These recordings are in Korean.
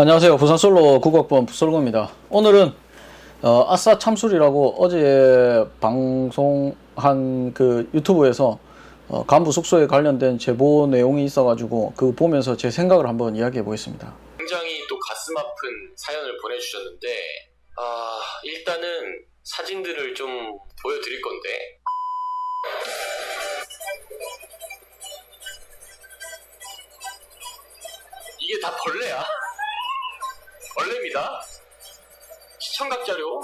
안녕하세요. 부산솔로 국악본 부솔고입니다. 오늘은 아싸 참술이라고 어제 방송한 그 유튜브에서 간부 숙소에 관련된 제보 내용이 있어가지고 그거 보면서 제 생각을 한번 이야기해 보겠습니다. 굉장히 또 가슴 아픈 사연을 보내주셨는데 일단은 사진들을 좀 보여드릴 건데 이게 다 벌레야. 벌레입니다. 시청각 자료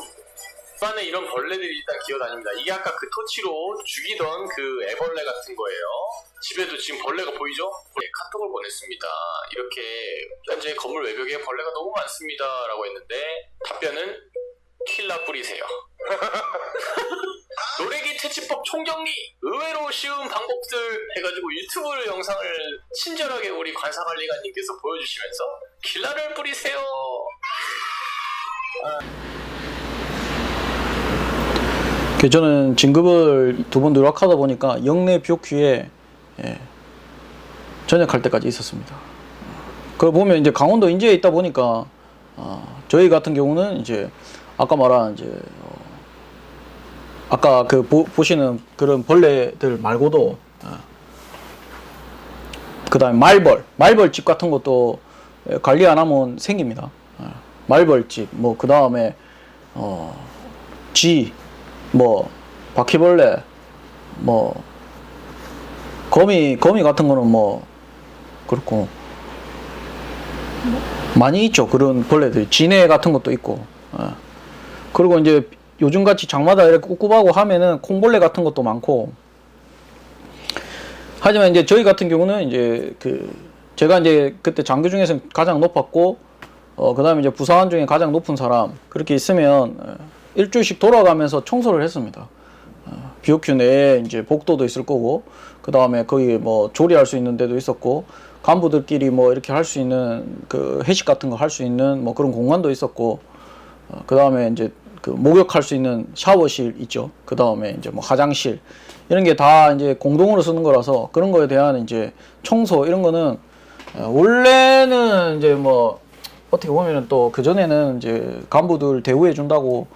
안에 이런 벌레들이 일단 기어다닙니다. 이게 아까 그 토치로 죽이던 그 애벌레 같은 거예요. 집에도 지금 벌레가 보이죠? 네, 카톡을 보냈습니다. 이렇게 현재 건물 외벽에 벌레가 너무 많습니다 라고 했는데 답변은 킬라 뿌리세요. 노래기 퇴치법 총정리 의외로 쉬운 방법들 해가지고 유튜브 영상을 친절하게 우리 관사관리관님께서 보여주시면서 킬라를 뿌리세요. 저는 진급을 2번 누락하다 보니까 영내 비옥휴에 전역할 때까지 있었습니다. 그걸 보면 이제 강원도 인제에 있다 보니까 저희 같은 경우는 이제 아까 말한 이제 아까 그 보시는 그런 벌레들 말고도 그 다음에 말벌집 같은 것도 관리 안 하면 생깁니다. 말벌집 뭐 그 다음에 뭐 바퀴벌레 뭐 거미 같은 거는 뭐 그렇고 많이 있죠. 그런 벌레들 진해 같은 것도 있고 그리고 이제 요즘같이 장마다 이렇게 꿉꿉하고 하면은 콩벌레 같은 것도 많고. 하지만 이제 저희 같은 경우는 이제 제가 이제 그때 장교 중에서 가장 높았고 그 다음에 이제 부사관 중에 가장 높은 사람 그렇게 있으면 일주일씩 돌아가면서 청소를 했습니다. 비옥휴 내에 이제 복도도 있을 거고 그 다음에 거기 뭐 조리할 수 있는 데도 있었고 간부들끼리 뭐 이렇게 할 수 있는 그 회식 같은 거 할 수 있는 뭐 그런 공간도 있었고 그 다음에 이제 그 목욕할 수 있는 샤워실 있죠. 그 다음에 이제 뭐 화장실 이런 게 다 이제 공동으로 쓰는 거라서 그런 거에 대한 이제 청소 이런 거는 원래는 이제 뭐 어떻게 보면은 또 그전에는 이제 간부들 대우해 준다고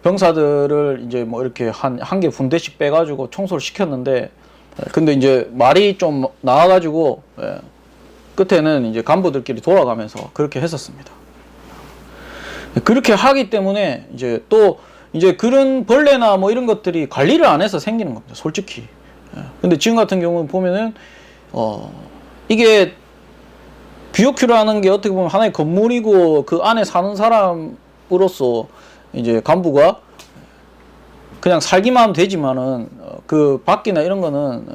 병사들을 이제 뭐 이렇게 한 개 분대씩 빼가지고 청소를 시켰는데 근데 이제 말이 좀 나와가지고 끝에는 이제 간부들끼리 돌아가면서 그렇게 했었습니다. 그렇게 하기 때문에 이제 또 이제 그런 벌레나 뭐 이런 것들이 관리를 안 해서 생기는 겁니다. 솔직히. 근데 지금 같은 경우는 보면은 이게 비옥휴라는 게 어떻게 보면 하나의 건물이고 그 안에 사는 사람으로서 이제 간부가 그냥 살기만 하면 되지만은 그 밖이나 이런 거는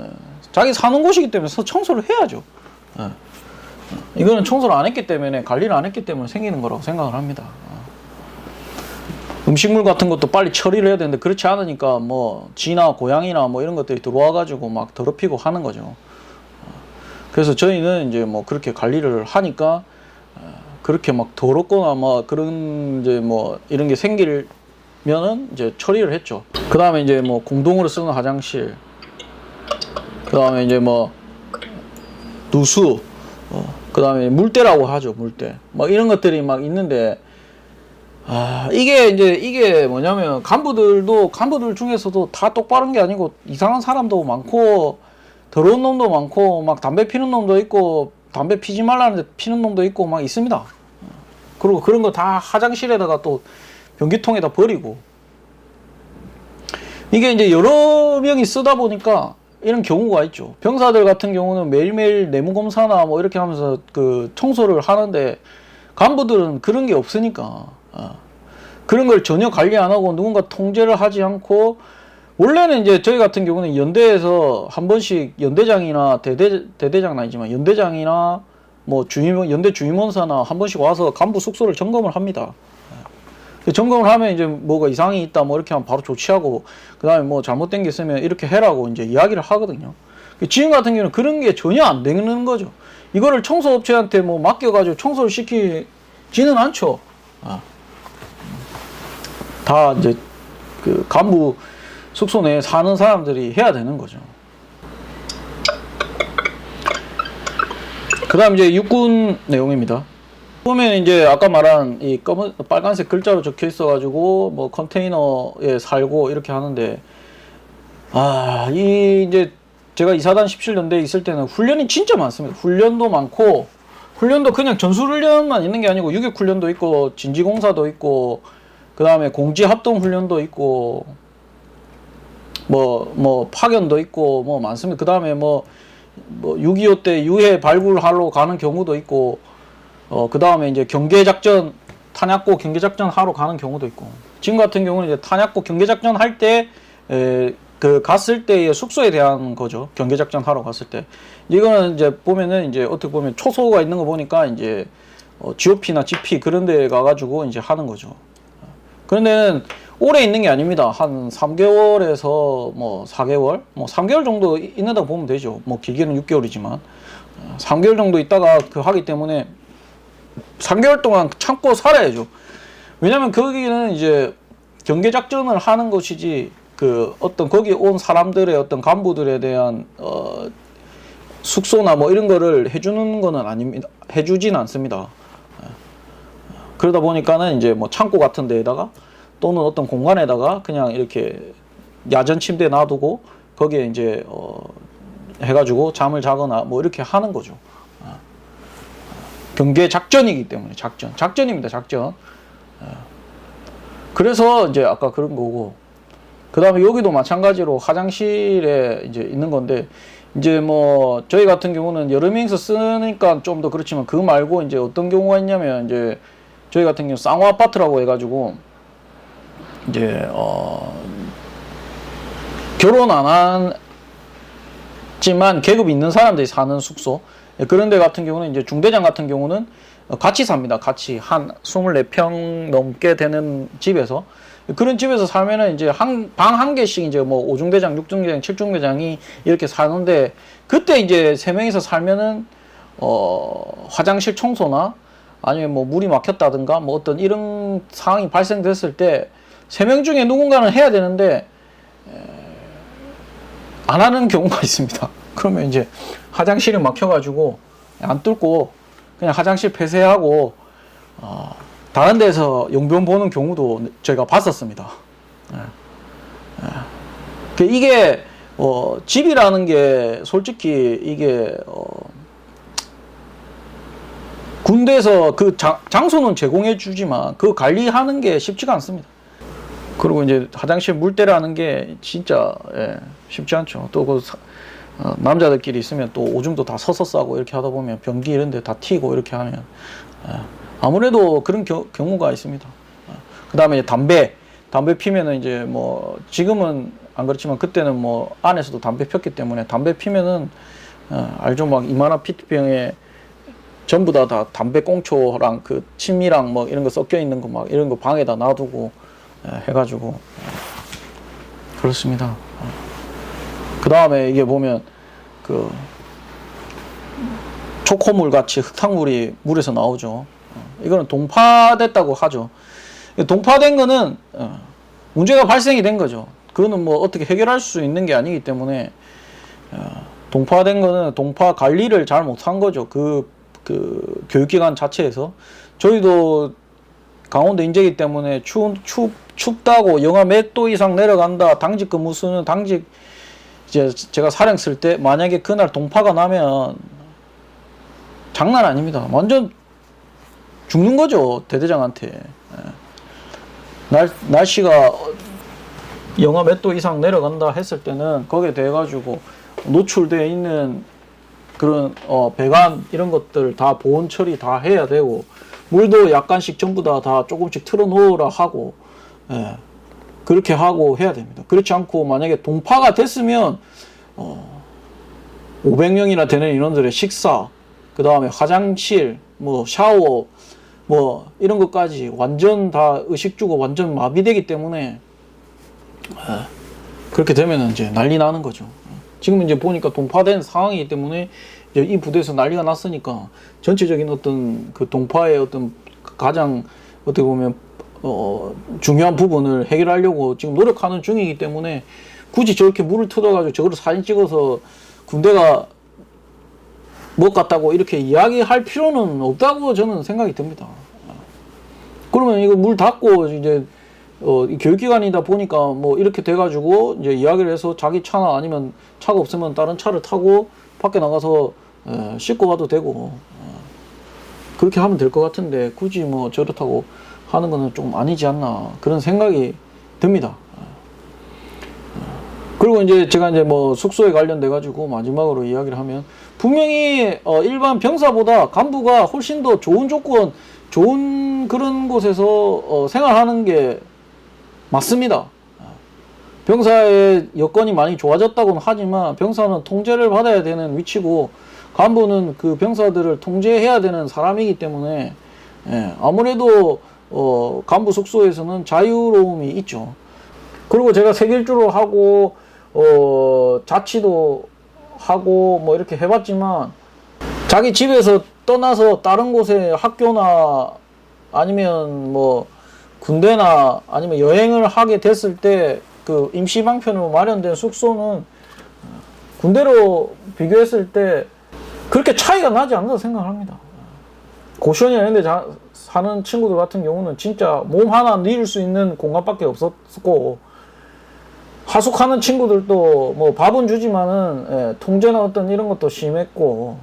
자기 사는 곳이기 때문에 청소를 해야죠. 이거는 청소를 안 했기 때문에 관리를 안 했기 때문에 생기는 거라고 생각을 합니다. 음식물 같은 것도 빨리 처리를 해야 되는데 그렇지 않으니까 뭐 쥐나 고양이나 뭐 이런 것들이 들어와 가지고 막 더럽히고 하는 거죠. 그래서 저희는 이제 뭐 그렇게 관리를 하니까 그렇게 막 더럽거나 뭐 그런 이제 뭐 이런 게 생기면은 이제 처리를 했죠. 그 다음에 이제 뭐 공동으로 쓰는 화장실, 그 다음에 이제 뭐 누수, 그 다음에 물대라고 하죠. 물대. 막 이런 것들이 막 있는데 이게 뭐냐면 간부들 중에서도 다 똑바른 게 아니고 이상한 사람도 많고 더러운 놈도 많고 막 담배 피는 놈도 있고 담배 피지 말라는데 피는 놈도 있고 막 있습니다. 그리고 그런 거 다 화장실에다가 또 변기통에다 버리고 이게 이제 여러 명이 쓰다 보니까 이런 경우가 있죠. 병사들 같은 경우는 매일매일 내무검사나 뭐 이렇게 하면서 그 청소를 하는데 간부들은 그런 게 없으니까 그런 걸 전혀 관리 안 하고 누군가 통제를 하지 않고 원래는 이제 저희 같은 경우는 연대에서 한 번씩 연대장이나 대대장은 아니지만 연대장이나 뭐 연대 주임원사나 한 번씩 와서 간부 숙소를 점검을 합니다. 점검을 하면 이제 뭐가 이상이 있다 뭐 이렇게 하면 바로 조치하고 그 다음에 뭐 잘못된 게 있으면 이렇게 해라고 이제 이야기를 하거든요. 지금 같은 경우는 그런 게 전혀 안 되는 거죠. 이거를 청소업체한테 뭐 맡겨가지고 청소를 시키지는 않죠. 다 이제 그 간부 숙소 내에 사는 사람들이 해야 되는 거죠. 그 다음 이제 육군 내용입니다. 보면 이제 아까 말한 이 빨간색 글자로 적혀 있어가지고 뭐 컨테이너에 살고 이렇게 하는데, 이제 제가 이사단 17년대에 있을 때는 훈련이 진짜 많습니다. 훈련도 많고, 훈련도 그냥 전술훈련만 있는 게 아니고 유격훈련도 있고 진지공사도 있고, 그 다음에 공지합동훈련도 있고, 뭐 파견도 있고 뭐 많습니다. 그 다음에 뭐 6.25 때 유해 발굴하러 가는 경우도 있고, 그 다음에 이제 경계작전, 탄약고 경계작전 하러 가는 경우도 있고, 지금 같은 경우는 이제 탄약고 경계작전 할 때, 갔을 때의 숙소에 대한 거죠. 경계작전 하러 갔을 때. 이거는 이제 보면은 이제 어떻게 보면 초소가 있는 거 보니까 이제, GOP나 GP 그런 데 가가지고 이제 하는 거죠. 그런데 오래 있는 게 아닙니다. 한 3개월에서 뭐 4개월? 뭐 3개월 정도 있는다고 보면 되죠. 뭐 길게는 6개월이지만. 3개월 정도 있다가 하기 때문에 3개월 동안 참고 살아야죠. 왜냐면 거기는 이제 경계작전을 하는 것이지, 거기 온 사람들의 어떤 간부들에 대한, 숙소나 뭐 이런 거를 해주는 거는 아닙니다. 해주진 않습니다. 그러다 보니까는 이제 뭐 창고 같은 데에다가 또는 어떤 공간에다가 그냥 이렇게 야전 침대 놔두고 거기에 이제, 해가지고 잠을 자거나 뭐 이렇게 하는 거죠. 경계 작전이기 때문에 작전입니다. 작전. 그래서 이제 아까 그런 거고, 그 다음에 여기도 마찬가지로 화장실에 이제 있는 건데, 이제 뭐 저희 같은 경우는 여러 명이서 쓰니까 좀 더 그렇지만, 그거 말고 이제 어떤 경우가 있냐면, 이제 저희 같은 경우 쌍화 아파트라고 해가지고 이제 결혼 안 했지만 계급 있는 사람들이 사는 숙소, 그런 데 같은 경우는 이제 중대장 같은 경우는 같이 삽니다. 같이 한 24평 넘게 되는 집에서, 그런 집에서 살면은 이제 방 한 개씩 이제 뭐 5중대장, 6중대장, 7중대장이 이렇게 사는데, 그때 이제 3명이서 살면은 화장실 청소나 아니면 뭐 물이 막혔다든가 뭐 어떤 이런 상황이 발생됐을 때 3명 중에 누군가는 해야 되는데 안 하는 경우가 있습니다. 그러면 이제 화장실이 막혀가지고 안 뚫고 그냥 화장실 폐쇄하고 다른 데서 용변 보는 경우도 제가 봤었습니다. 이게 집이라는 게 솔직히 이게 군대에서 그 장소는 제공해 주지만 그 관리하는 게 쉽지가 않습니다. 그리고 이제 화장실 물때라는 게 진짜 쉽지 않죠. 또 남자들끼리 있으면 또 오줌도 다 서서 싸고 이렇게 하다 보면 변기 이런 데 다 튀고 이렇게 하면 아무래도 그런 경우가 있습니다. 그 다음에 담배 피면은 이제 뭐 지금은 안 그렇지만 그때는 뭐 안에서도 담배 폈기 때문에 담배 피면은 알죠. 막 이만한 피트병에 전부 다 담배 꽁초랑 그 침이랑 뭐 이런 거 섞여 있는 거 막 이런 거 방에다 놔두고 해가지고 그렇습니다. 그 다음에 이게 보면 초코물 같이 흙탕물이 물에서 나오죠. 이거는 동파됐다고 하죠. 동파된 거는 문제가 발생이 된 거죠. 그거는 뭐 어떻게 해결할 수 있는 게 아니기 때문에 동파된 거는 동파 관리를 잘 못한 거죠. 그 교육기관 자체에서. 저희도 강원도 인재이기 때문에 춥다고 영하 몇 도 이상 내려간다, 당직 근무 수는 당직, 이제 제가 사령 쓸 때 만약에 그날 동파가 나면 장난 아닙니다. 완전 죽는 거죠, 대대장한테. 날씨가 영하 몇 도 이상 내려간다 했을 때는 거기에 대해 가지고 노출되어 있는 그런 배관 이런 것들 다 보온 처리 다 해야 되고, 물도 약간씩 전부 다 조금씩 틀어 놓으라 하고, 그렇게 하고 해야 됩니다. 그렇지 않고 만약에 동파가 됐으면 500명이나 되는 인원들의 식사, 그 다음에 화장실, 뭐 샤워, 뭐 이런 것까지 완전 다 의식 주고 완전 마비되기 때문에 그렇게 되면 이제 난리 나는 거죠. 지금 이제 보니까 동파된 상황이기 때문에 이제 이 부대에서 난리가 났으니까 전체적인 어떤 그 동파의 어떤 가장 어떻게 보면 중요한 부분을 해결하려고 지금 노력하는 중이기 때문에 굳이 저렇게 물을 틀어가지고 저거를 사진 찍어서 군대가 못 갔다고 이렇게 이야기할 필요는 없다고 저는 생각이 듭니다. 그러면 이거 물 닫고 이제 이 교육기관이다 보니까 뭐 이렇게 돼가지고 이제 이야기를 해서 자기 차나 아니면 차가 없으면 다른 차를 타고 밖에 나가서 씻고 가도 되고 그렇게 하면 될 것 같은데 굳이 뭐 저렇다고 하는 거는 좀 아니지 않나 그런 생각이 듭니다. 그리고 이제 제가 이제 뭐 숙소에 관련돼 가지고 마지막으로 이야기를 하면 분명히 일반 병사보다 간부가 훨씬 더 좋은 조건, 좋은 그런 곳에서 생활하는 게 맞습니다. 병사의 여건이 많이 좋아졌다고는 하지만 병사는 통제를 받아야 되는 위치고 간부는 그 병사들을 통제해야 되는 사람이기 때문에 아무래도 간부 숙소에서는 자유로움이 있죠. 그리고 제가 세길주로 하고 자치도 하고 뭐 이렇게 해봤지만 자기 집에서 떠나서 다른 곳에 학교나 아니면 뭐 군대나 아니면 여행을 하게 됐을 때 그 임시방편으로 마련된 숙소는 군대로 비교했을 때 그렇게 차이가 나지 않는다고 생각합니다. 고시원이나 이런 데 사는 친구들 같은 경우는 진짜 몸 하나 뉘을 수 있는 공간밖에 없었고 하숙하는 친구들도 뭐 밥은 주지만은 통제나 어떤 이런 것도 심했고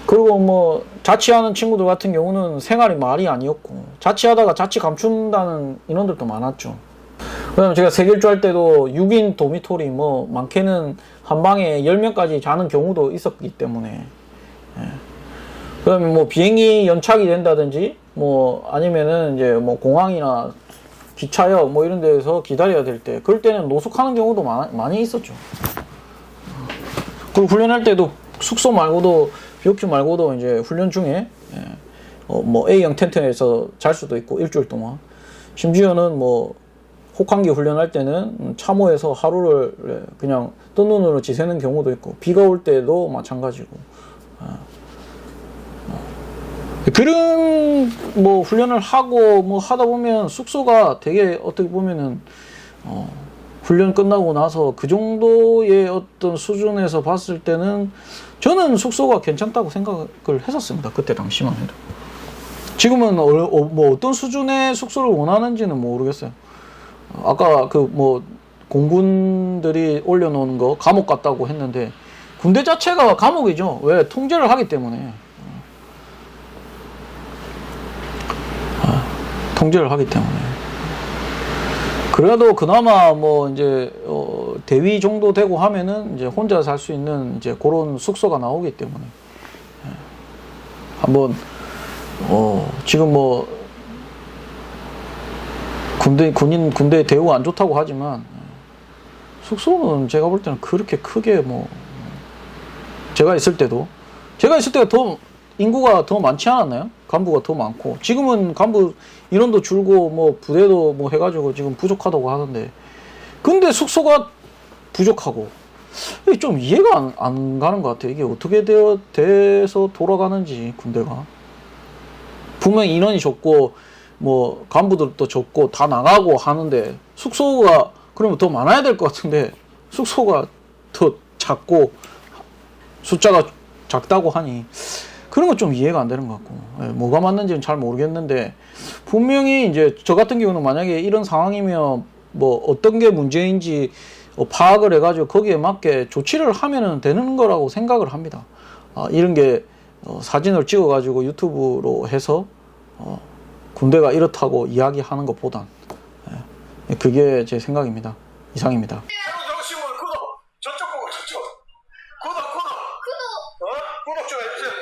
그리고 뭐 자취하는 친구들 같은 경우는 생활이 말이 아니었고 자취하다가 자취 감춘다는 인원들도 많았죠. 그다음에 제가 세길주 할 때도 6인 도미토리 뭐 많게는 한 방에 10명까지 자는 경우도 있었기 때문에 그다음에 뭐 비행기 연착이 된다든지 뭐 아니면은 이제 뭐 공항이나 기차역 뭐 이런 데서 기다려야 될 때 그럴 때는 노숙하는 경우도 많이 있었죠. 그리고 훈련할 때도 숙소 말고도 비옥주 말고도 이제 훈련 중에 뭐 A형 텐트에서 잘 수도 있고 일주일 동안 심지어는 뭐 혹한기 훈련할 때는 참호에서 하루를 그냥 뜬 눈으로 지새는 경우도 있고 비가 올 때도 마찬가지고 그런 뭐 훈련을 하고 뭐 하다 보면 숙소가 되게 어떻게 보면은 훈련 끝나고 나서 그 정도의 어떤 수준에서 봤을 때는 저는 숙소가 괜찮다고 생각을 했었습니다. 그때 당시만 해도. 지금은 뭐 어떤 수준의 숙소를 원하는지는 모르겠어요. 아까 그 뭐 공군들이 올려놓은 거 감옥 같다고 했는데 군대 자체가 감옥이죠. 왜? 통제를 하기 때문에. 통제를 하기 때문에. 그래도 그나마 뭐 이제 대위 정도 되고 하면은 이제 혼자 살 수 있는 이제 그런 숙소가 나오기 때문에 한번 지금 뭐 군대 대우 안 좋다고 하지만 숙소는 제가 볼 때는 그렇게 크게 뭐 제가 있을 때가 더 인구가 더 많지 않았나요? 간부가 더 많고 지금은 간부 인원도 줄고 뭐 부대도 뭐 해가지고 지금 부족하다고 하던데 근데 숙소가 부족하고 좀 이해가 안 가는 것 같아요. 이게 어떻게 돼서 돌아가는지 군대가 분명히 인원이 적고 뭐 간부들도 적고 다 나가고 하는데 숙소가 그러면 더 많아야 될 것 같은데 숙소가 더 작고 숫자가 작다고 하니 그런 건 좀 이해가 안 되는 것 같고 뭐가 맞는지는 잘 모르겠는데 분명히 이제 저 같은 경우는 만약에 이런 상황이면 뭐 어떤 게 문제인지 파악을 해가지고 거기에 맞게 조치를 하면은 되는 거라고 생각을 합니다. 이런 게 사진을 찍어가지고 유튜브로 해서 군대가 이렇다고 이야기하는 것보단 그게 제 생각입니다. 이상입니다. 저쪽 보고 저쪽 구독 좀 해주세요.